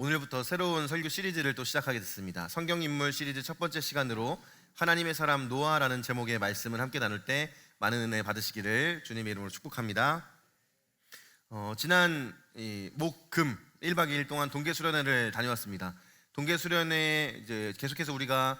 오늘부터 새로운 설교 시리즈를 또 시작하게 됐습니다. 성경 인물 시리즈 첫 번째 시간으로 하나님의 사람 노아라는 제목의 말씀을 함께 나눌 때 많은 은혜 받으시기를 주님의 이름으로 축복합니다. 지난 목, 금 1박 2일 동안 동계 수련회를 다녀왔습니다. 동계 수련회 이제 계속해서 우리가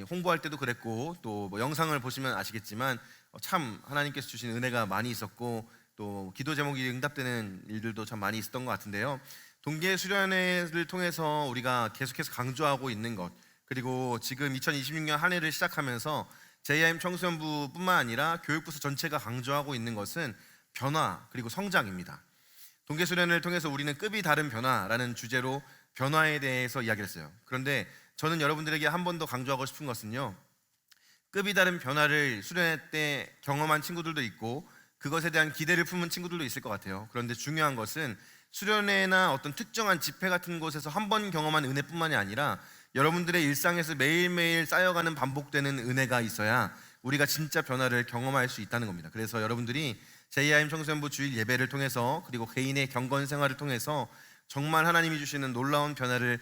홍보할 때도 그랬고 또 뭐 영상을 보시면 아시겠지만 참 하나님께서 주신 은혜가 많이 있었고 또 기도 제목이 응답되는 일들도 참 많이 있었던 것 같은데요. 동계 수련회를 통해서 우리가 계속해서 강조하고 있는 것, 그리고 지금 2026년 한 해를 시작하면서 JIM 청소년부뿐만 아니라 교육부서 전체가 강조하고 있는 것은 변화 그리고 성장입니다. 동계 수련회를 통해서 우리는 급이 다른 변화라는 주제로 변화에 대해서 이야기를 했어요. 그런데 저는 여러분들에게 한 번 더 강조하고 싶은 것은요, 급이 다른 변화를 수련회 때 경험한 친구들도 있고 그것에 대한 기대를 품은 친구들도 있을 것 같아요. 그런데 중요한 것은 수련회나 어떤 특정한 집회 같은 곳에서 한 번 경험한 은혜뿐만이 아니라 여러분들의 일상에서 매일매일 쌓여가는 반복되는 은혜가 있어야 우리가 진짜 변화를 경험할 수 있다는 겁니다. 그래서 여러분들이 JIM 청소년부 주일 예배를 통해서 그리고 개인의 경건 생활을 통해서 정말 하나님이 주시는 놀라운 변화를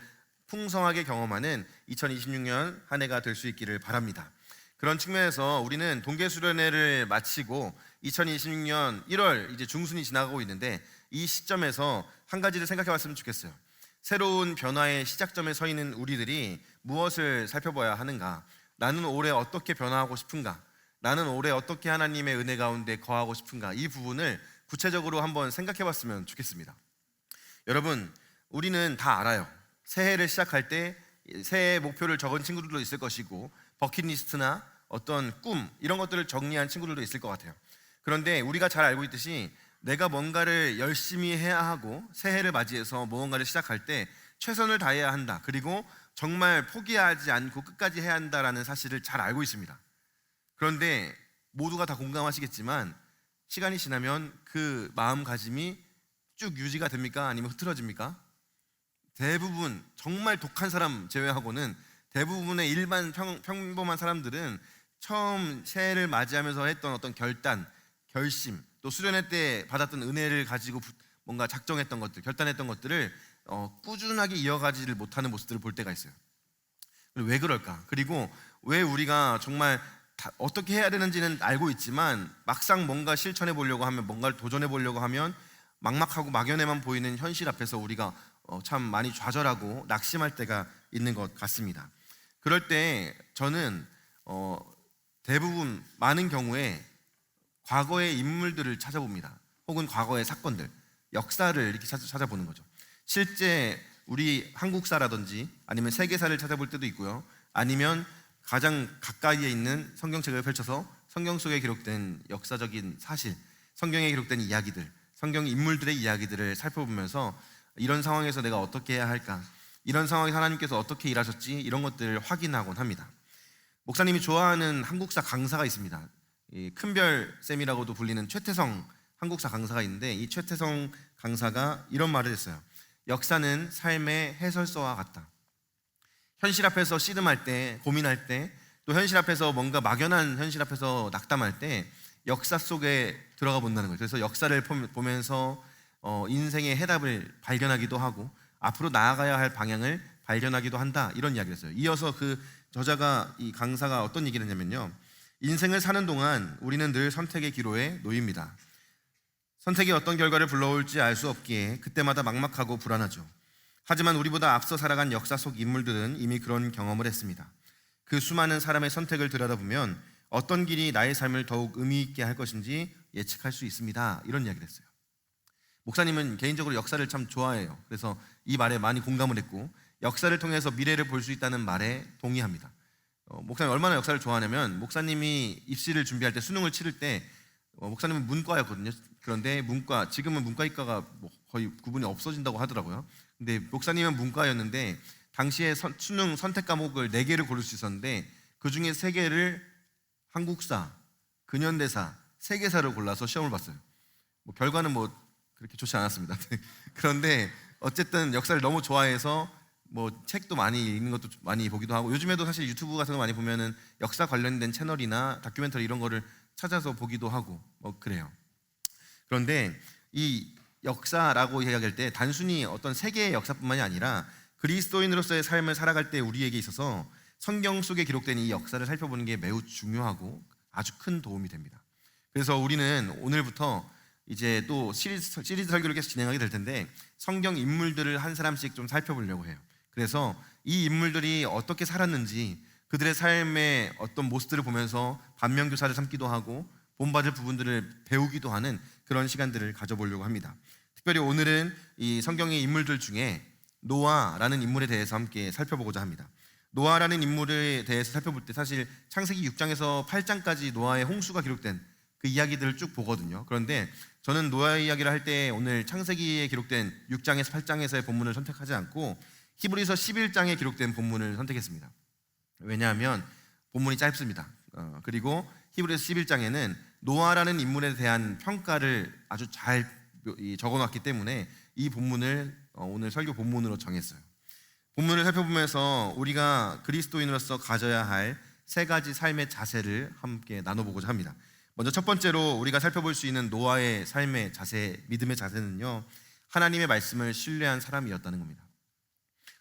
풍성하게 경험하는 2026년 한 해가 될 수 있기를 바랍니다. 그런 측면에서 우리는 동계 수련회를 마치고 2026년 1월 이제 중순이 지나가고 있는데 이 시점에서 한 가지를 생각해 봤으면 좋겠어요. 새로운 변화의 시작점에 서 있는 우리들이 무엇을 살펴봐야 하는가? 나는 올해 어떻게 변화하고 싶은가? 나는 올해 어떻게 하나님의 은혜 가운데 거하고 싶은가? 이 부분을 구체적으로 한번 생각해 봤으면 좋겠습니다. 여러분, 우리는 다 알아요. 새해를 시작할 때 새해 목표를 적은 친구들도 있을 것이고 버킷리스트나 어떤 꿈 이런 것들을 정리한 친구들도 있을 것 같아요. 그런데 우리가 잘 알고 있듯이 내가 뭔가를 열심히 해야 하고 새해를 맞이해서 무언가를 시작할 때 최선을 다해야 한다. 그리고 정말 포기하지 않고 끝까지 해야 한다라는 사실을 잘 알고 있습니다. 그런데 모두가 다 공감하시겠지만 시간이 지나면 그 마음가짐이 쭉 유지가 됩니까? 아니면 흐트러집니까? 대부분 정말 독한 사람 제외하고는 대부분의 일반 평범한 사람들은 처음 새해를 맞이하면서 했던 어떤 결단, 결심, 또 수련회 때 받았던 은혜를 가지고 뭔가 작정했던 것들, 결단했던 것들을 꾸준하게 이어가지를 못하는 모습들을 볼 때가 있어요. 왜 그럴까? 그리고 왜 우리가 정말 어떻게 해야 되는지는 알고 있지만 막상 뭔가 실천해 보려고 하면, 뭔가를 도전해 보려고 하면 막막하고 막연해만 보이는 현실 앞에서 우리가 참 많이 좌절하고 낙심할 때가 있는 것 같습니다. 그럴 때 저는 대부분 많은 경우에 과거의 인물들을 찾아봅니다. 혹은 과거의 사건들, 역사를 이렇게 찾아보는 거죠. 실제 우리 한국사라든지 아니면 세계사를 찾아볼 때도 있고요. 아니면 가장 가까이에 있는 성경책을 펼쳐서 성경 속에 기록된 역사적인 사실, 성경에 기록된 이야기들, 성경 인물들의 이야기들을 살펴보면서 이런 상황에서 내가 어떻게 해야 할까? 이런 상황에서 하나님께서 어떻게 일하셨지? 이런 것들을 확인하곤 합니다. 목사님이 좋아하는 한국사 강사가 있습니다. 큰별 쌤이라고도 불리는 최태성 한국사 강사가 있는데 이 최태성 강사가 이런 말을 했어요. 역사는 삶의 해설서와 같다. 현실 앞에서 씨름할 때, 고민할 때, 또 현실 앞에서 뭔가 막연한 현실 앞에서 낙담할 때 역사 속에 들어가 본다는 거예요. 그래서 역사를 보면서 인생의 해답을 발견하기도 하고 앞으로 나아가야 할 방향을 발견하기도 한다, 이런 이야기를 했어요. 이어서 그 저자가, 이 강사가 어떤 얘기를 했냐면요, 인생을 사는 동안 우리는 늘 선택의 기로에 놓입니다. 선택이 어떤 결과를 불러올지 알 수 없기에 그때마다 막막하고 불안하죠. 하지만 우리보다 앞서 살아간 역사 속 인물들은 이미 그런 경험을 했습니다. 그 수많은 사람의 선택을 들여다보면 어떤 길이 나의 삶을 더욱 의미 있게 할 것인지 예측할 수 있습니다. 이런 이야기를 했어요. 목사님은 개인적으로 역사를 참 좋아해요. 그래서 이 말에 많이 공감을 했고 역사를 통해서 미래를 볼 수 있다는 말에 동의합니다. 목사님 얼마나 역사를 좋아하냐면 목사님이 입시를 준비할 때, 수능을 치를 때 목사님은 문과였거든요. 그런데 지금은 문과이과가 뭐 거의 구분이 없어진다고 하더라고요. 근데 목사님은 문과였는데 당시에 수능 선택 과목을 4개를 고를 수 있었는데 그 중에 3개를 한국사, 근현대사, 세계사를 골라서 시험을 봤어요. 결과는 그렇게 좋지 않았습니다. 그런데 어쨌든 역사를 너무 좋아해서 책도 많이 읽는 것도 많이 보기도 하고, 요즘에도 사실 유튜브 같은 거 많이 보면은 역사 관련된 채널이나 다큐멘터리 이런 거를 찾아서 보기도 하고 그래요. 그런데 이 역사라고 이야기할 때 단순히 어떤 세계의 역사뿐만이 아니라 그리스도인으로서의 삶을 살아갈 때 우리에게 있어서 성경 속에 기록된 이 역사를 살펴보는 게 매우 중요하고 아주 큰 도움이 됩니다. 그래서 우리는 오늘부터 이제 또 시리즈 설교를 계속 진행하게 될 텐데 성경 인물들을 한 사람씩 좀 살펴보려고 해요. 그래서 이 인물들이 어떻게 살았는지 그들의 삶의 어떤 모습들을 보면서 반면교사를 삼기도 하고 본받을 부분들을 배우기도 하는 그런 시간들을 가져보려고 합니다. 특별히 오늘은 이 성경의 인물들 중에 노아라는 인물에 대해서 함께 살펴보고자 합니다. 노아라는 인물에 대해서 살펴볼 때 사실 창세기 6장에서 8장까지 노아의 홍수가 기록된 그 이야기들을 쭉 보거든요. 그런데 저는 노아의 이야기를 할 때 오늘 창세기에 기록된 6장에서 8장에서의 본문을 선택하지 않고 히브리서 11장에 기록된 본문을 선택했습니다. 왜냐하면 본문이 짧습니다. 그리고 히브리서 11장에는 노아라는 인물에 대한 평가를 아주 잘 적어놨기 때문에 이 본문을 오늘 설교 본문으로 정했어요. 본문을 살펴보면서 우리가 그리스도인으로서 가져야 할 세 가지 삶의 자세를 함께 나눠보고자 합니다. 먼저 첫 번째로 우리가 살펴볼 수 있는 노아의 삶의 자세, 믿음의 자세는요, 하나님의 말씀을 신뢰한 사람이었다는 겁니다.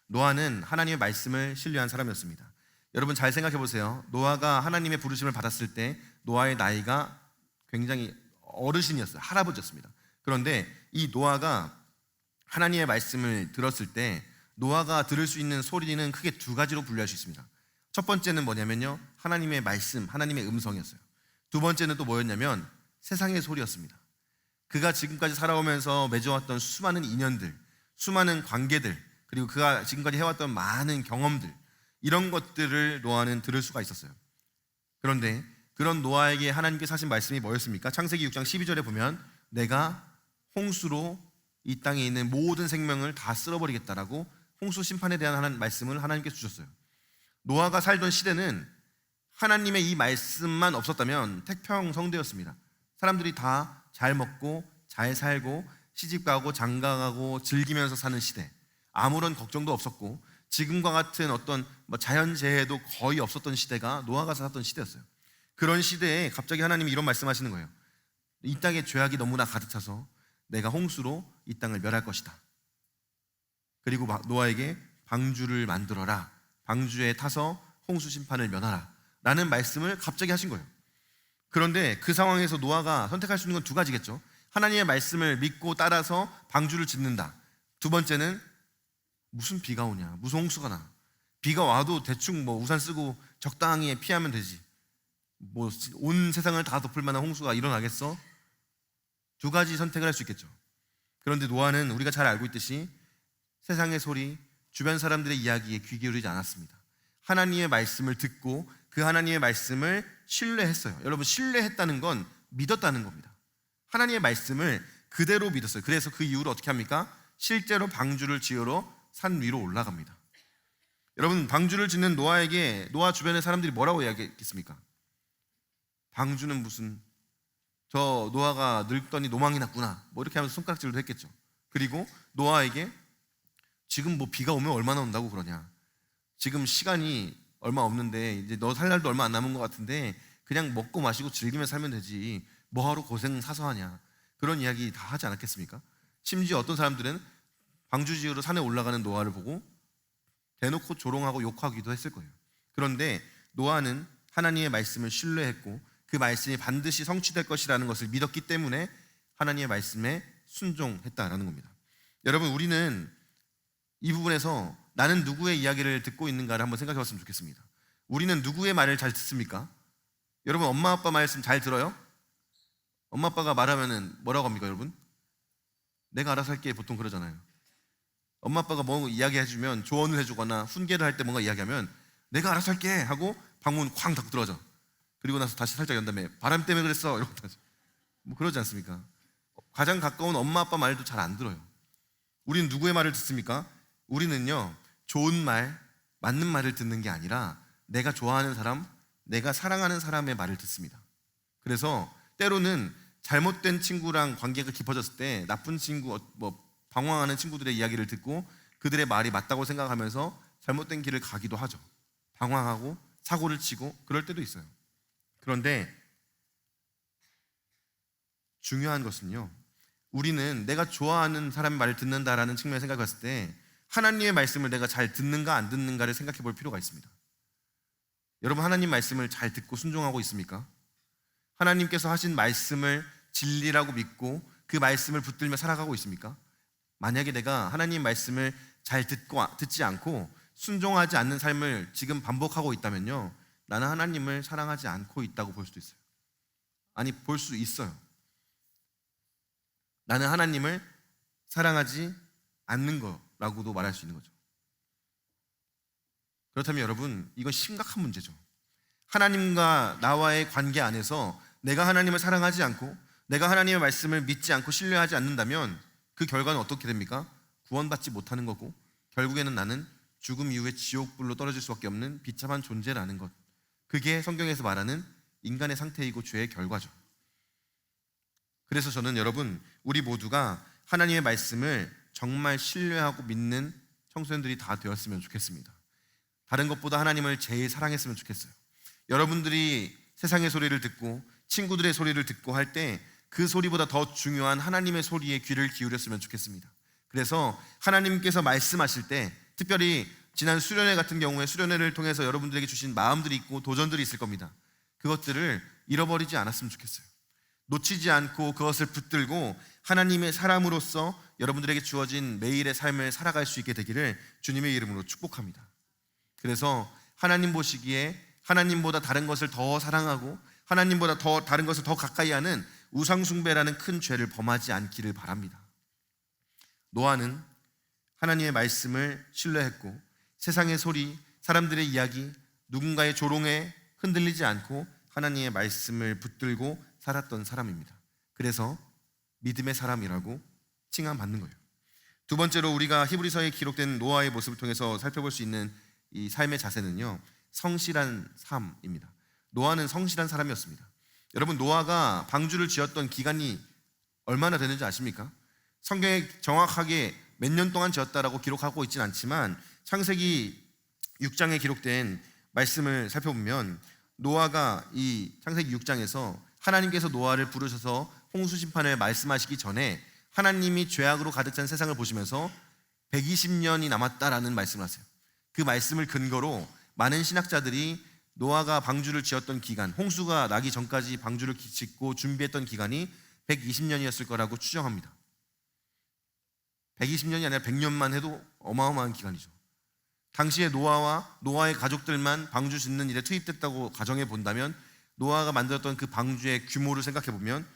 노아는 하나님의 말씀을 신뢰한 사람이었습니다. 여러분 잘 생각해 보세요. 노아가 하나님의 부르심을 받았을 때 노아의 나이가 굉장히 어르신이었어요. 할아버지였습니다. 그런데 이 노아가 하나님의 말씀을 들었을 때 노아가 들을 수 있는 소리는 크게 두 가지로 분류할 수 있습니다. 첫 번째는 뭐냐면요, 하나님의 말씀, 하나님의 음성이었어요. 두 번째는 또 뭐였냐면 세상의 소리였습니다. 그가 지금까지 살아오면서 맺어왔던 수많은 인연들, 수많은 관계들, 그리고 그가 지금까지 해왔던 많은 경험들, 이런 것들을 노아는 들을 수가 있었어요. 그런데 그런 노아에게 하나님께서 하신 말씀이 뭐였습니까? 창세기 6장 12절에 보면 내가 홍수로 이 땅에 있는 모든 생명을 다 쓸어버리겠다라고 홍수 심판에 대한 말씀을 하나님께서 주셨어요. 노아가 살던 시대는 하나님의 이 말씀만 없었다면 태평성대였습니다. 사람들이 다 잘 먹고 잘 살고 시집가고 장가가고 즐기면서 사는 시대, 아무런 걱정도 없었고 지금과 같은 어떤 자연재해도 거의 없었던 시대가 노아가 살았던 시대였어요. 그런 시대에 갑자기 하나님이 이런 말씀하시는 거예요. 이 땅에 죄악이 너무나 가득 차서 내가 홍수로 이 땅을 멸할 것이다. 그리고 노아에게 방주를 만들어라, 방주에 타서 홍수 심판을 면하라 라는 말씀을 갑자기 하신 거예요. 그런데 그 상황에서 노아가 선택할 수 있는 건 두 가지겠죠. 하나님의 말씀을 믿고 따라서 방주를 짓는다. 두 번째는 무슨 비가 오냐, 무슨 홍수가 나, 비가 와도 대충 우산 쓰고 적당히 피하면 되지, 온 세상을 다 덮을 만한 홍수가 일어나겠어? 두 가지 선택을 할 수 있겠죠. 그런데 노아는 우리가 잘 알고 있듯이 세상의 소리, 주변 사람들의 이야기에 귀 기울이지 않았습니다. 하나님의 말씀을 듣고 그 하나님의 말씀을 신뢰했어요. 여러분, 신뢰했다는 건 믿었다는 겁니다. 하나님의 말씀을 그대로 믿었어요. 그래서 그 이후로 어떻게 합니까? 실제로 방주를 지으러 산 위로 올라갑니다. 여러분, 방주를 짓는 노아에게 노아 주변의 사람들이 뭐라고 이야기했겠습니까? 방주는 무슨, 저 노아가 늙더니 노망이 났구나, 이렇게 하면서 손가락질도 했겠죠. 그리고 노아에게 지금 비가 오면 얼마나 온다고 그러냐, 지금 시간이 얼마 없는데 이제 너 살 날도 얼마 안 남은 것 같은데 그냥 먹고 마시고 즐기며 살면 되지, 뭐하러 고생 사서 하냐, 그런 이야기 다 하지 않았겠습니까? 심지어 어떤 사람들은 방주 지으러 산에 올라가는 노아를 보고 대놓고 조롱하고 욕하기도 했을 거예요. 그런데 노아는 하나님의 말씀을 신뢰했고 그 말씀이 반드시 성취될 것이라는 것을 믿었기 때문에 하나님의 말씀에 순종했다라는 겁니다. 여러분, 우리는 이 부분에서 나는 누구의 이야기를 듣고 있는가를 한번 생각해 봤으면 좋겠습니다. 우리는 누구의 말을 잘 듣습니까? 여러분, 엄마 아빠 말씀 잘 들어요? 엄마 아빠가 말하면은 뭐라고 합니까, 여러분? 내가 알아서 할게, 보통 그러잖아요. 엄마 아빠가 뭐 이야기해주면, 조언을 해주거나 훈계를 할 때 뭔가 이야기하면 내가 알아서 할게 하고 방문 쾅 닫고 들어가죠. 그리고 나서 다시 살짝 연 다음에 바람 때문에 그랬어 이러고 하죠. 그러지 않습니까? 가장 가까운 엄마 아빠 말도 잘 안 들어요. 우리는 누구의 말을 듣습니까? 우리는요, 좋은 말, 맞는 말을 듣는 게 아니라 내가 좋아하는 사람, 내가 사랑하는 사람의 말을 듣습니다. 그래서 때로는 잘못된 친구랑 관계가 깊어졌을 때 나쁜 친구, 방황하는 친구들의 이야기를 듣고 그들의 말이 맞다고 생각하면서 잘못된 길을 가기도 하죠. 방황하고 사고를 치고 그럴 때도 있어요. 그런데 중요한 것은요, 우리는 내가 좋아하는 사람의 말을 듣는다라는 측면에 생각했을 때 하나님의 말씀을 내가 잘 듣는가 안 듣는가를 생각해 볼 필요가 있습니다. 여러분, 하나님 말씀을 잘 듣고 순종하고 있습니까? 하나님께서 하신 말씀을 진리라고 믿고 그 말씀을 붙들며 살아가고 있습니까? 만약에 내가 하나님 말씀을 잘 듣지 않고 순종하지 않는 삶을 지금 반복하고 있다면요, 나는 하나님을 사랑하지 않고 있다고 볼 수도 있어요. 아니, 볼 수 있어요. 나는 하나님을 사랑하지 않는 거라고도 말할 수 있는 거죠. 그렇다면 여러분, 이건 심각한 문제죠. 하나님과 나와의 관계 안에서 내가 하나님을 사랑하지 않고 내가 하나님의 말씀을 믿지 않고 신뢰하지 않는다면 그 결과는 어떻게 됩니까? 구원받지 못하는 거고 결국에는 나는 죽음 이후에 지옥불로 떨어질 수밖에 없는 비참한 존재라는 것, 그게 성경에서 말하는 인간의 상태이고 죄의 결과죠. 그래서 저는 여러분, 우리 모두가 하나님의 말씀을 정말 신뢰하고 믿는 청소년들이 다 되었으면 좋겠습니다. 다른 것보다 하나님을 제일 사랑했으면 좋겠어요. 여러분들이 세상의 소리를 듣고 친구들의 소리를 듣고 할 때 그 소리보다 더 중요한 하나님의 소리에 귀를 기울였으면 좋겠습니다. 그래서 하나님께서 말씀하실 때, 특별히 지난 수련회 같은 경우에 수련회를 통해서 여러분들에게 주신 마음들이 있고 도전들이 있을 겁니다. 그것들을 잃어버리지 않았으면 좋겠어요. 놓치지 않고 그것을 붙들고 하나님의 사람으로서 여러분들에게 주어진 매일의 삶을 살아갈 수 있게 되기를 주님의 이름으로 축복합니다. 그래서 하나님 보시기에 하나님보다 다른 것을 더 사랑하고 하나님보다 다른 것을 더 가까이 하는 우상숭배라는 큰 죄를 범하지 않기를 바랍니다. 노아는 하나님의 말씀을 신뢰했고 세상의 소리, 사람들의 이야기, 누군가의 조롱에 흔들리지 않고 하나님의 말씀을 붙들고 살았던 사람입니다. 그래서 믿음의 사람이라고 칭함받는 거예요. 두 번째로 우리가 히브리서에 기록된 노아의 모습을 통해서 살펴볼 수 있는 이 삶의 자세는요, 성실한 삶입니다. 노아는 성실한 사람이었습니다. 여러분, 노아가 방주를 지었던 기간이 얼마나 되는지 아십니까? 성경에 정확하게 몇 년 동안 지었다라고 기록하고 있지는 않지만 창세기 6장에 기록된 말씀을 살펴보면 노아가 이 창세기 6장에서 하나님께서 노아를 부르셔서 홍수 심판을 말씀하시기 전에 하나님이 죄악으로 가득 찬 세상을 보시면서 120년이 남았다라는 말씀을 하세요. 그 말씀을 근거로 많은 신학자들이 노아가 방주를 지었던 기간, 홍수가 나기 전까지 방주를 짓고 준비했던 기간이 120년이었을 거라고 추정합니다. 120년이 아니라 100년만 해도 어마어마한 기간이죠. 당시에 노아와 노아의 가족들만 방주 짓는 일에 투입됐다고 가정해 본다면 노아가 만들었던 그 방주의 규모를 생각해 보면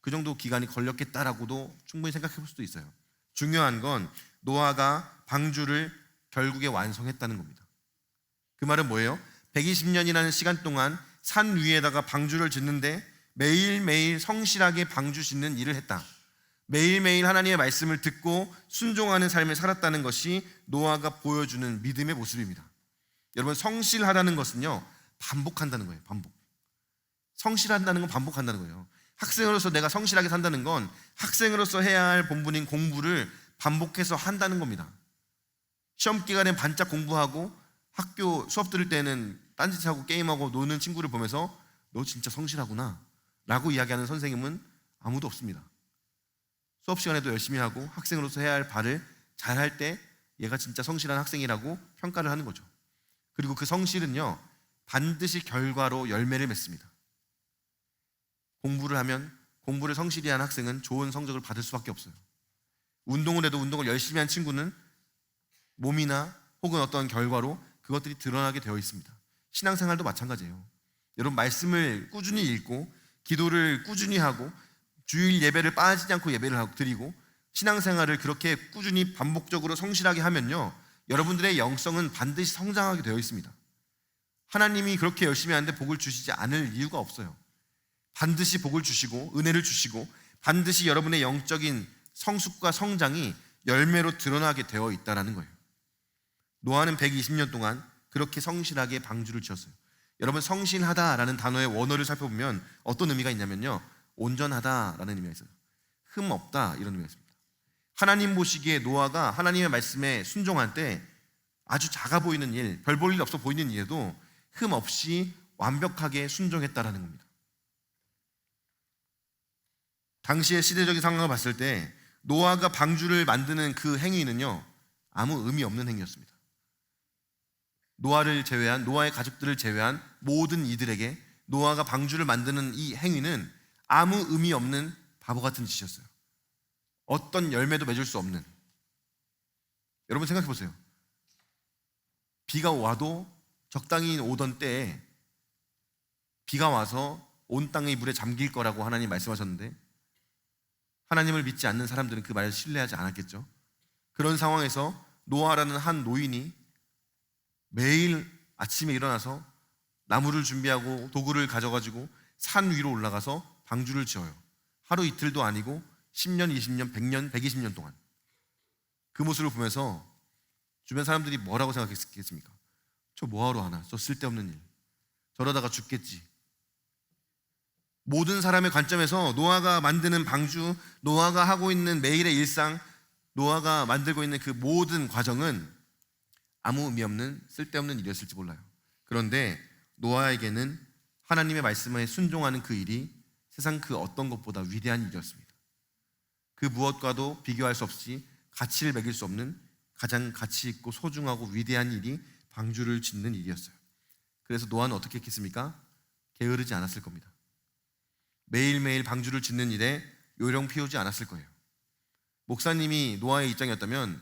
그 정도 기간이 걸렸겠다라고도 충분히 생각해 볼 수도 있어요. 중요한 건 노아가 방주를 결국에 완성했다는 겁니다. 그 말은 뭐예요? 120년이라는 시간 동안 산 위에다가 방주를 짓는데 매일매일 성실하게 방주 짓는 일을 했다. 매일매일 하나님의 말씀을 듣고 순종하는 삶을 살았다는 것이 노아가 보여주는 믿음의 모습입니다. 여러분, 성실하다는 것은요, 반복한다는 거예요. 반복. 성실한다는 건 반복한다는 거예요. 학생으로서 내가 성실하게 산다는 건 학생으로서 해야 할 본분인 공부를 반복해서 한다는 겁니다. 시험 기간에 반짝 공부하고 학교 수업 들을 때는 딴짓하고 게임하고 노는 친구를 보면서 너 진짜 성실하구나 라고 이야기하는 선생님은 아무도 없습니다. 수업 시간에도 열심히 하고 학생으로서 해야 할 바를 잘할 때 얘가 진짜 성실한 학생이라고 평가를 하는 거죠. 그리고 그 성실은요, 반드시 결과로 열매를 맺습니다. 공부를 하면 공부를 성실히 한 학생은 좋은 성적을 받을 수밖에 없어요. 운동을 해도 운동을 열심히 한 친구는 몸이나 혹은 어떤 결과로 그것들이 드러나게 되어 있습니다. 신앙생활도 마찬가지예요. 여러분, 말씀을 꾸준히 읽고 기도를 꾸준히 하고 주일 예배를 빠지지 않고 예배를 드리고 신앙생활을 그렇게 꾸준히 반복적으로 성실하게 하면요, 여러분들의 영성은 반드시 성장하게 되어 있습니다. 하나님이 그렇게 열심히 하는데 복을 주시지 않을 이유가 없어요. 반드시 복을 주시고 은혜를 주시고 반드시 여러분의 영적인 성숙과 성장이 열매로 드러나게 되어 있다는 거예요. 노아는 120년 동안 그렇게 성실하게 방주를 지었어요. 여러분, 성실하다라는 단어의 원어를 살펴보면 어떤 의미가 있냐면요, 온전하다라는 의미가 있어요. 흠 없다, 이런 의미가 있습니다. 하나님 보시기에 노아가 하나님의 말씀에 순종할 때 아주 작아 보이는 일, 별 볼 일 없어 보이는 일에도 흠 없이 완벽하게 순종했다라는 겁니다. 당시의 시대적인 상황을 봤을 때 노아가 방주를 만드는 그 행위는요, 아무 의미 없는 행위였습니다. 노아를 제외한, 노아의 가족들을 제외한 모든 이들에게 노아가 방주를 만드는 이 행위는 아무 의미 없는 바보 같은 짓이었어요. 어떤 열매도 맺을 수 없는. 여러분 생각해 보세요. 비가 와도 적당히 오던 때에 비가 와서 온 땅의 물에 잠길 거라고 하나님 말씀하셨는데, 하나님을 믿지 않는 사람들은 그 말을 신뢰하지 않았겠죠. 그런 상황에서 노아라는 한 노인이 매일 아침에 일어나서 나무를 준비하고 도구를 가져가지고 산 위로 올라가서 방주를 지어요. 하루 이틀도 아니고 10년, 20년, 100년, 120년 동안. 그 모습을 보면서 주변 사람들이 뭐라고 생각했겠습니까? 저 뭐하러 하나? 저 쓸데없는 일. 저러다가 죽겠지. 모든 사람의 관점에서 노아가 만드는 방주, 노아가 하고 있는 매일의 일상, 노아가 만들고 있는 그 모든 과정은 아무 의미 없는 쓸데없는 일이었을지 몰라요. 그런데 노아에게는 하나님의 말씀에 순종하는 그 일이 세상 그 어떤 것보다 위대한 일이었습니다. 그 무엇과도 비교할 수 없이 가치를 매길 수 없는 가장 가치 있고 소중하고 위대한 일이 방주를 짓는 일이었어요. 그래서 노아는 어떻게 했겠습니까? 게으르지 않았을 겁니다. 매일매일 방주를 짓는 일에 요령 피우지 않았을 거예요. 목사님이 노아의 입장이었다면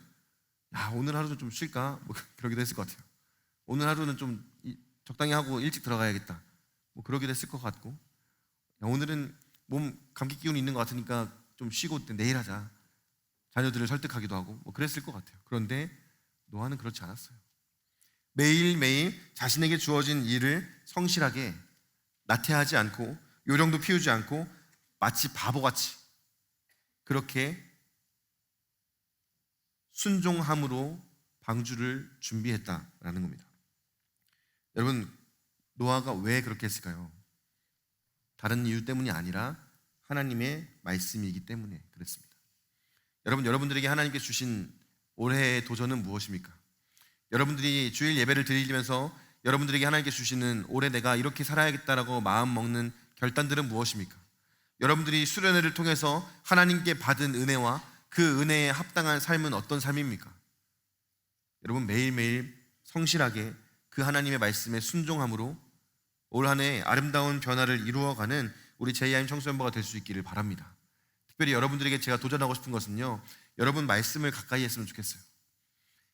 오늘 하루는 좀 쉴까? 그러기도 했을 것 같아요. 오늘 하루는 좀 적당히 하고 일찍 들어가야겠다. 그러기도 했을 것 같고, 오늘은 몸 감기 기운이 있는 것 같으니까 좀 쉬고 내일 하자. 자녀들을 설득하기도 하고 그랬을 것 같아요. 그런데 노아는 그렇지 않았어요. 매일매일 자신에게 주어진 일을 성실하게 나태하지 않고 요령도 피우지 않고 마치 바보같이 그렇게 순종함으로 방주를 준비했다라는 겁니다. 여러분, 노아가 왜 그렇게 했을까요? 다른 이유 때문이 아니라 하나님의 말씀이기 때문에 그랬습니다. 여러분들에게 하나님께 주신 올해의 도전은 무엇입니까? 여러분들이 주일 예배를 드리면서 여러분들에게 하나님께 주시는 올해 내가 이렇게 살아야겠다라고 마음 먹는 결단들은 무엇입니까? 여러분들이 수련회를 통해서 하나님께 받은 은혜와 그 은혜에 합당한 삶은 어떤 삶입니까? 여러분, 매일매일 성실하게 그 하나님의 말씀에 순종함으로 올 한 해 아름다운 변화를 이루어가는 우리 JIM 청소년부가 될 수 있기를 바랍니다. 특별히 여러분들에게 제가 도전하고 싶은 것은요, 여러분 말씀을 가까이 했으면 좋겠어요.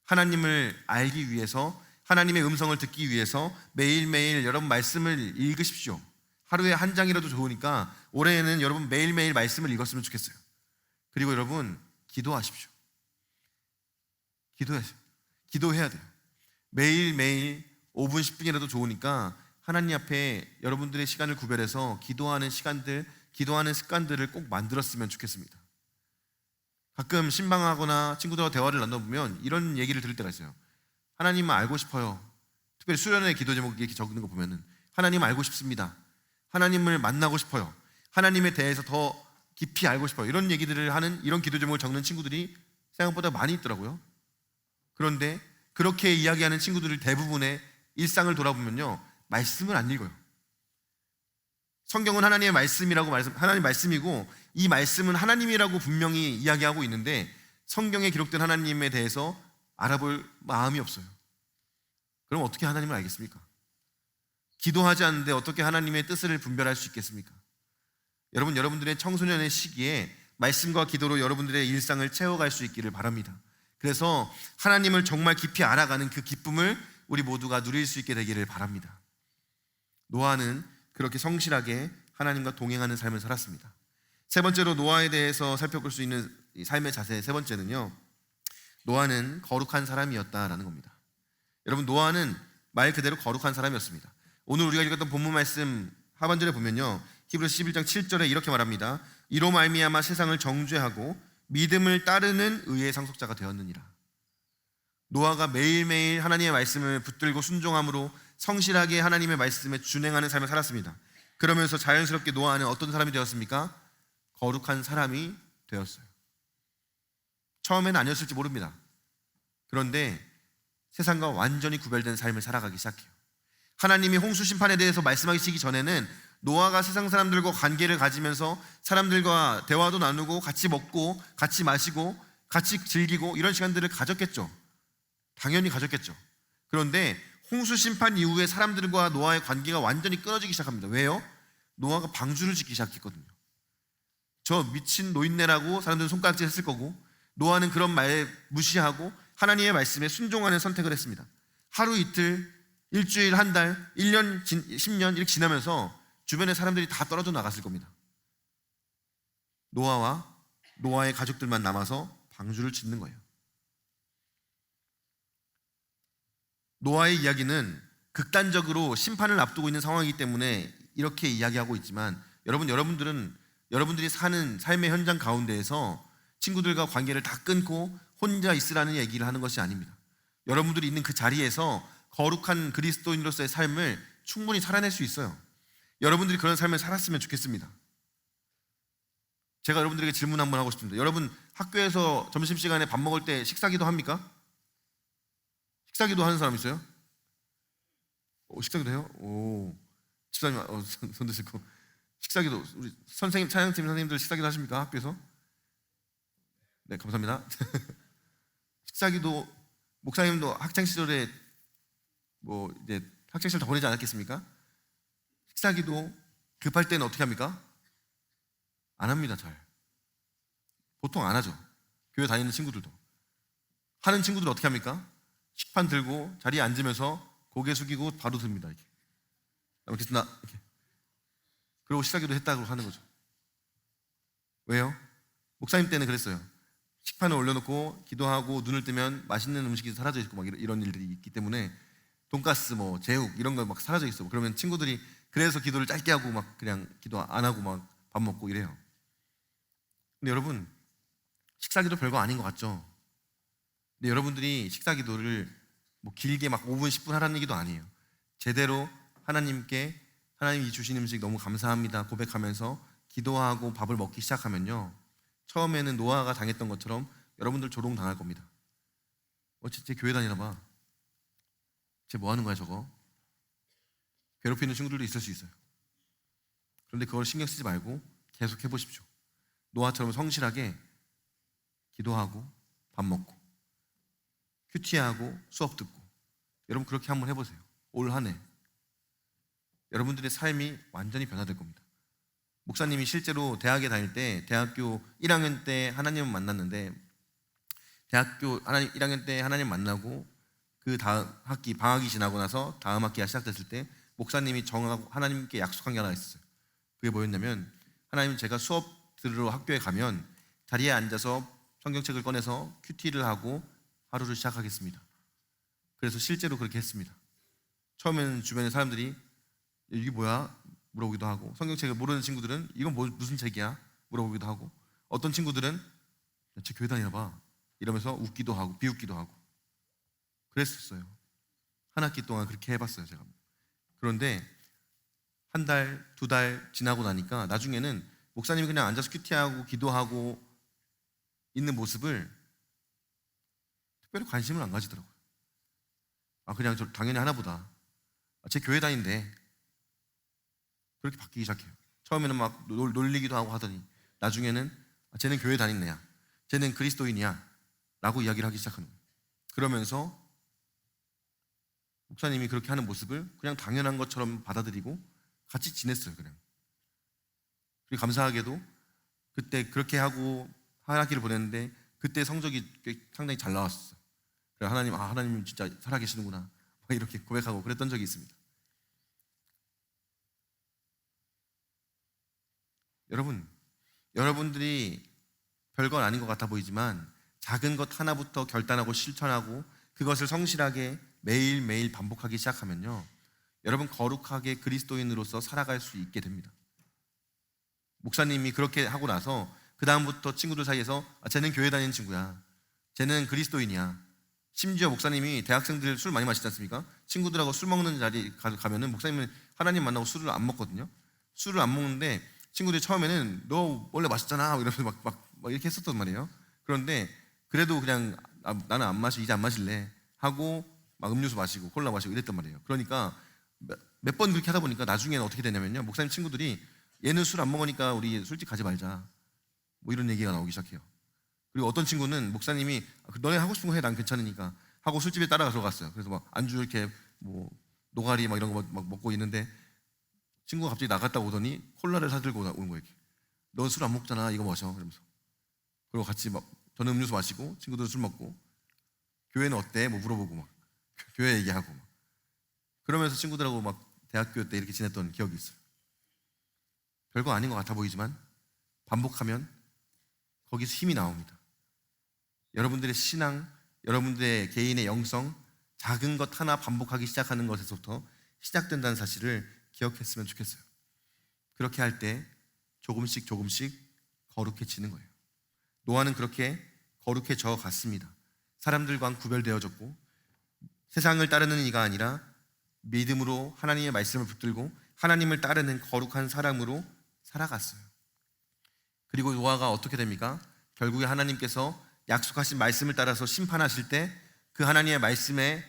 하나님을 알기 위해서, 하나님의 음성을 듣기 위해서 매일매일 여러분 말씀을 읽으십시오. 하루에 한 장이라도 좋으니까 올해에는 여러분 매일매일 말씀을 읽었으면 좋겠어요. 그리고 여러분 기도하십시오. 기도해야 돼요. 매일매일 5분 10분이라도 좋으니까 하나님 앞에 여러분들의 시간을 구별해서 기도하는 시간들, 기도하는 습관들을 꼭 만들었으면 좋겠습니다. 가끔 신방하거나 친구들과 대화를 나눠보면 이런 얘기를 들을 때가 있어요. 하나님을 알고 싶어요. 특별히 수련회 기도 제목 이렇게 적는 거 보면은 하나님 알고 싶습니다. 하나님을 만나고 싶어요. 하나님에 대해서 더 깊이 알고 싶어요. 이런 얘기들을 하는, 이런 기도 제목을 적는 친구들이 생각보다 많이 있더라고요. 그런데 그렇게 이야기하는 친구들을 대부분의 일상을 돌아보면요, 말씀을 안 읽어요. 성경은 하나님의 말씀이라고 하나님 말씀이고 이 말씀은 하나님이라고 분명히 이야기하고 있는데 성경에 기록된 하나님에 대해서 알아볼 마음이 없어요. 그럼 어떻게 하나님을 알겠습니까? 기도하지 않는데 어떻게 하나님의 뜻을 분별할 수 있겠습니까? 여러분들의 청소년의 시기에 말씀과 기도로 여러분들의 일상을 채워갈 수 있기를 바랍니다. 그래서 하나님을 정말 깊이 알아가는 그 기쁨을 우리 모두가 누릴 수 있게 되기를 바랍니다. 노아는 그렇게 성실하게 하나님과 동행하는 삶을 살았습니다. 세 번째로 노아에 대해서 살펴볼 수 있는 이 삶의 자세, 세 번째는요, 노아는 거룩한 사람이었다라는 겁니다. 여러분, 노아는 말 그대로 거룩한 사람이었습니다. 오늘 우리가 읽었던 본문 말씀 하반절에 보면요, 히브리서 11장 7절에 이렇게 말합니다. 이로 말미암아 세상을 정죄하고 믿음을 따르는 의의 상속자가 되었느니라. 노아가 매일매일 하나님의 말씀을 붙들고 순종함으로 성실하게 하나님의 말씀에 준행하는 삶을 살았습니다. 그러면서 자연스럽게 노아는 어떤 사람이 되었습니까? 거룩한 사람이 되었어요. 처음에는 아니었을지 모릅니다. 그런데 세상과 완전히 구별된 삶을 살아가기 시작해요. 하나님이 홍수 심판에 대해서 말씀하시기 전에는 노아가 세상 사람들과 관계를 가지면서 사람들과 대화도 나누고 같이 먹고 같이 마시고 같이 즐기고 이런 시간들을 가졌겠죠. 당연히 가졌겠죠. 그런데 홍수 심판 이후에 사람들과 노아의 관계가 완전히 끊어지기 시작합니다. 왜요? 노아가 방주를 짓기 시작했거든요. 저 미친 노인네라고 사람들은 손가락질 했을 거고, 노아는 그런 말에 무시하고 하나님의 말씀에 순종하는 선택을 했습니다. 하루 이틀, 일주일, 한 달, 1년, 10년 이렇게 지나면서 주변의 사람들이 다 떨어져 나갔을 겁니다. 노아와 노아의 가족들만 남아서 방주를 짓는 거예요. 노아의 이야기는 극단적으로 심판을 앞두고 있는 상황이기 때문에 이렇게 이야기하고 있지만, 여러분들이 사는 삶의 현장 가운데에서 친구들과 관계를 다 끊고 혼자 있으라는 얘기를 하는 것이 아닙니다. 여러분들이 있는 그 자리에서 거룩한 그리스도인으로서의 삶을 충분히 살아낼 수 있어요. 여러분들이 그런 삶을 살았으면 좋겠습니다. 제가 여러분들에게 질문 한번 하고 싶습니다. 여러분 학교에서 점심시간에 밥 먹을 때 식사기도 합니까? 식사기도 하는 사람 있어요? 식사기도 해요? 오, 집사님 손 드시고. 식사기도, 우리 선생님, 찬양팀 선생님들 식사기도 하십니까? 학교에서? 네, 감사합니다. 식사기도, 목사님도 학창시절에 이제 학창시절 다 보내지 않았겠습니까? 식사기도 급할 때는 어떻게 합니까? 안 합니다. 잘 보통 안 하죠. 교회 다니는 친구들도. 하는 친구들은 어떻게 합니까? 식판 들고 자리에 앉으면서 고개 숙이고 바로 듭니다. 이렇게 알겠습니다. 이렇게. 그리고 식사기도 했다고 하는 거죠. 왜요? 목사님 때는 그랬어요. 식판을 올려놓고 기도하고 눈을 뜨면 맛있는 음식이 사라져 있고 막 이런 일들이 있기 때문에 돈가스, 제육 이런 거 막 사라져 있어. 그러면 친구들이 그래서 기도를 짧게 하고 막 그냥 기도 안 하고 막 밥 먹고 이래요. 근데 여러분, 식사기도 별거 아닌 것 같죠? 근데 여러분들이 식사기도를 길게 막 5분, 10분 하라는 얘기도 아니에요. 제대로 하나님이 주신 음식 너무 감사합니다 고백하면서 기도하고 밥을 먹기 시작하면요, 처음에는 노아가 당했던 것처럼 여러분들 조롱 당할 겁니다. 쟤 교회 다니나 봐. 쟤 뭐 하는 거야 저거? 괴롭히는 친구들도 있을 수 있어요. 그런데 그걸 신경 쓰지 말고 계속 해보십시오. 노아처럼 성실하게 기도하고 밥 먹고 큐티하고 수업 듣고, 여러분 그렇게 한번 해보세요. 올 한 해 여러분들의 삶이 완전히 변화될 겁니다. 목사님이 실제로 대학에 다닐 때, 대학교 1학년 때 하나님을 만났는데, 대학교 1학년 때 하나님 만나고 그 다음 학기 방학이 지나고 나서 다음 학기가 시작됐을 때 목사님이 정하고 하나님께 약속한 게 하나 있었어요. 그게 뭐였냐면, 하나님, 제가 수업 들으러 학교에 가면 자리에 앉아서 성경책을 꺼내서 큐티를 하고 하루를 시작하겠습니다. 그래서 실제로 그렇게 했습니다. 처음에는 주변의 사람들이 이게 뭐야? 물어보기도 하고, 성경책을 모르는 친구들은 이건 무슨 책이야? 물어보기도 하고, 어떤 친구들은 쟤 교회 다니나 봐 이러면서 웃기도 하고 비웃기도 하고 그랬었어요. 한 학기 동안 그렇게 해봤어요 제가. 그런데 한 달, 2달 지나고 나니까 나중에는 목사님이 그냥 앉아서 큐티하고 기도하고 있는 모습을 특별히 관심을 안 가지더라고요. 그냥 저 당연히 하나 보다. 제 교회 다닌대. 그렇게 바뀌기 시작해요. 처음에는 막 놀리기도 하고 하더니 나중에는 쟤는 교회 다니는 애야, 쟤는 그리스도인이야 라고 이야기를 하기 시작하는 거예요. 그러면서 목사님이 그렇게 하는 모습을 그냥 당연한 것처럼 받아들이고 같이 지냈어요. 그냥. 그리고 감사하게도 그때 그렇게 하고 한 학기를 보냈는데 그때 성적이 상당히 잘 나왔어요. 그래서 하나님 진짜 살아계시는구나 이렇게 고백하고 그랬던 적이 있습니다. 여러분들이 별건 아닌 것 같아 보이지만 작은 것 하나부터 결단하고 실천하고 그것을 성실하게 매일매일 반복하기 시작하면요, 여러분 거룩하게 그리스도인으로서 살아갈 수 있게 됩니다. 목사님이 그렇게 하고 나서 그 다음부터 친구들 사이에서 쟤는 교회 다니는 친구야, 쟤는 그리스도인이야. 심지어 목사님이 대학생들 술 많이 마시지 않습니까? 친구들하고 술 먹는 자리 가면은 목사님은 하나님 만나고 술을 안 먹거든요. 술을 안 먹는데 친구들이 처음에는 너 원래 마셨잖아 이러면서 막 이렇게 했었단 말이에요. 그런데 그래도 그냥 나는 안 마시, 이제 안 마실래 하고 막 음료수 마시고 콜라 마시고 이랬단 말이에요. 그러니까 몇 번 그렇게 하다 보니까 나중에는 어떻게 되냐면요, 목사님 친구들이 얘는 술 안 먹으니까 우리 술집 가지 말자, 뭐 이런 얘기가 나오기 시작해요. 그리고 어떤 친구는 목사님이 너네 하고 싶은 거 해, 난 괜찮으니까 하고 술집에 따라가 들어갔어요. 그래서 막 안주 이렇게 뭐 노가리 막 이런 거 막 먹고 있는데 친구가 갑자기 나갔다 오더니 콜라를 사들고 오는 거예요. 너 술 안 먹잖아, 이거 마셔, 그러면서. 그리고 같이 막 저는 음료수 마시고 친구들은 술 먹고, 교회는 어때? 뭐 물어보고 막 교회 얘기하고 막 그러면서 친구들하고 막 대학교 때 이렇게 지냈던 기억이 있어요. 별거 아닌 것 같아 보이지만 반복하면 거기서 힘이 나옵니다. 여러분들의 신앙, 여러분들의 개인의 영성, 작은 것 하나 반복하기 시작하는 것에서부터 시작된다는 사실을 기억했으면 좋겠어요. 그렇게 할 때 조금씩 거룩해지는 거예요. 노아는 그렇게 거룩해져 갔습니다. 사람들과 구별되어졌고, 세상을 따르는 이가 아니라 믿음으로 하나님의 말씀을 붙들고 하나님을 따르는 거룩한 사람으로 살아갔어요. 그리고 노아가 어떻게 됩니까? 결국에 하나님께서 약속하신 말씀을 따라서 심판하실 때 그 하나님의 말씀에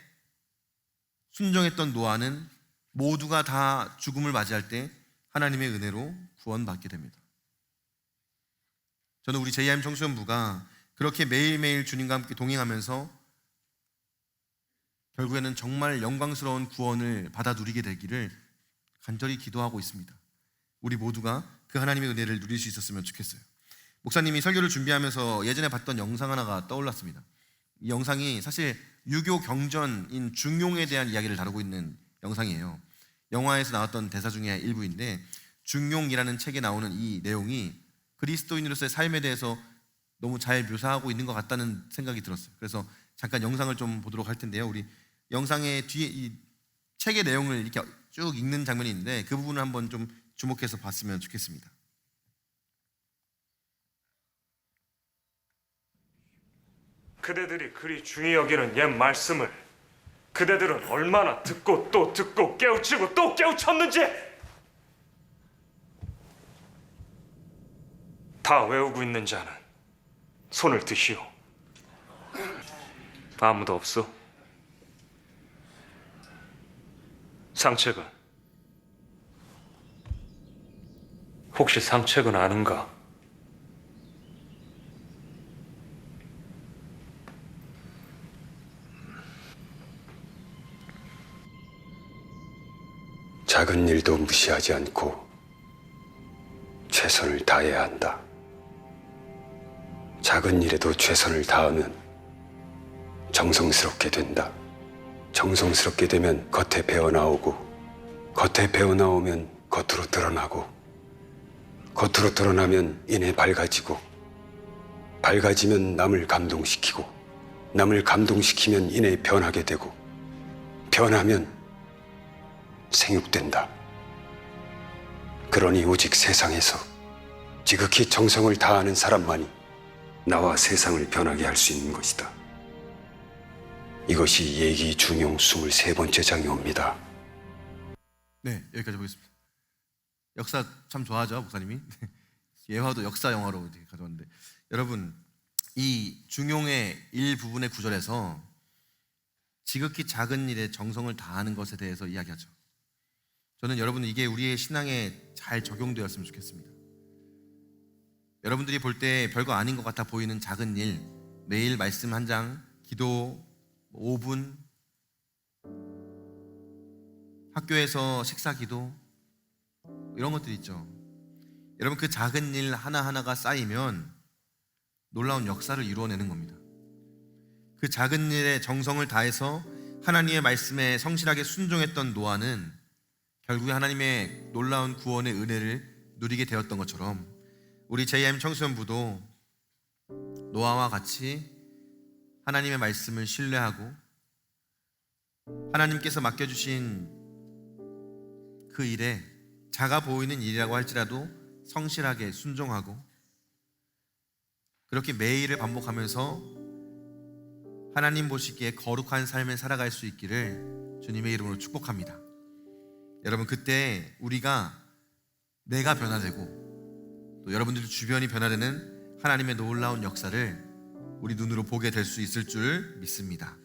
순종했던 노아는 모두가 다 죽음을 맞이할 때 하나님의 은혜로 구원받게 됩니다. 저는 우리 JIM 청소년부가 그렇게 매일매일 주님과 함께 동행하면서 결국에는 정말 영광스러운 구원을 받아 누리게 되기를 간절히 기도하고 있습니다. 우리 모두가 그 하나님의 은혜를 누릴 수 있었으면 좋겠어요. 목사님이 설교를 준비하면서 예전에 봤던 영상 하나가 떠올랐습니다. 이 영상이 사실 유교 경전인 중용에 대한 이야기를 다루고 있는 영상이에요. 영화에서 나왔던 대사 중에 일부인데, 중용이라는 책에 나오는 이 내용이 그리스도인으로서의 삶에 대해서 너무 잘 묘사하고 있는 것 같다는 생각이 들었어요. 그래서 잠깐 영상을 좀 보도록 할 텐데요. 우리 영상의 뒤에 이 책의 내용을 이렇게 쭉 읽는 장면이 있는데 그 부분을 한번 좀 주목해서 봤으면 좋겠습니다. 그대들이 그리 중히 여기는 옛 말씀을 그대들은 얼마나 듣고 또 듣고 깨우치고 또 깨우쳤는지 다 외우고 있는 자는 손을 드시오. 아무도 없어? 상책은? 혹시 상책은 아는가? 작은 일도 무시하지 않고 최선을 다해야 한다. 작은 일에도 최선을 다하면 정성스럽게 된다. 정성스럽게 되면 겉에 배어나오고, 겉에 배어나오면 겉으로 드러나고, 겉으로 드러나면 이내 밝아지고, 밝아지면 남을 감동시키고, 남을 감동시키면 이내 변하게 되고, 변하면 생육된다. 그러니 오직 세상에서 지극히 정성을 다하는 사람만이 나와 세상을 변하게 할 수 있는 것이다. 이것이 예기 중용 23번째 장이옵니다. 네, 여기까지 보겠습니다. 역사 참 좋아하죠, 목사님이. 예화도 역사 영화로 가져왔는데, 여러분, 이 중용의 일부분의 구절에서 지극히 작은 일에 정성을 다하는 것에 대해서 이야기하죠. 저는 여러분, 이게 우리의 신앙에 잘 적용되었으면 좋겠습니다. 여러분들이 볼 때 별거 아닌 것 같아 보이는 작은 일, 매일 말씀 한 장, 기도 5분, 학교에서 식사 기도, 이런 것들 있죠. 여러분, 그 작은 일 하나하나가 쌓이면 놀라운 역사를 이루어내는 겁니다. 그 작은 일에 정성을 다해서 하나님의 말씀에 성실하게 순종했던 노아는 결국에 하나님의 놀라운 구원의 은혜를 누리게 되었던 것처럼, 우리 JIM 청소년부도 노아와 같이 하나님의 말씀을 신뢰하고 하나님께서 맡겨주신 그 일에 작아 보이는 일이라고 할지라도 성실하게 순종하고, 그렇게 매일을 반복하면서 하나님 보시기에 거룩한 삶을 살아갈 수 있기를 주님의 이름으로 축복합니다. 여러분, 그때 우리가 내가 변화되고 또 여러분들 주변이 변화되는 하나님의 놀라운 역사를 우리 눈으로 보게 될 수 있을 줄 믿습니다.